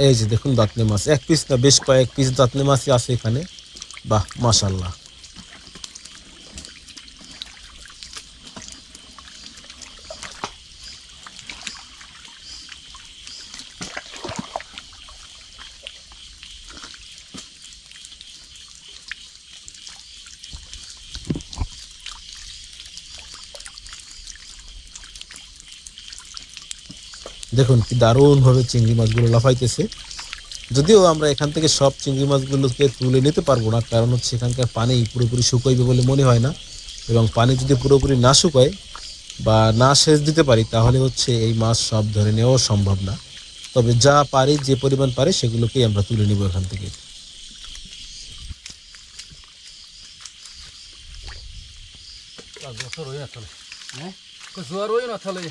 এই যে দেখুন দাঁতনে মাছ, এক পিস না বেশ কয়েক পিস দাঁতনে মাছই আছে এখানে। বাহ, মাশাআল্লাহ। দেখুন কি দারুণ ভাবে চিংড়ি মাছগুলো লাফাইতেছে। যদিও আমরা এখান থেকে সব চিংড়ি মাছগুলোকে তুলে নিতে পারবো না, কারণ হচ্ছে এখানকার পানি পুরোপুরি শুকাইবে বলে মনে হয় না। এবং পানি যদি পুরোপুরি না শুকায় বা না সেচ দিতে পারি, তাহলে হচ্ছে এই মাছ সব ধরে নেওয়া সম্ভব না। তবে যা পারি, যে পরিমাণ পারি, সেগুলোকেই আমরা তুলে নিব এখান থেকে। জোয়ার ওই না তাহলে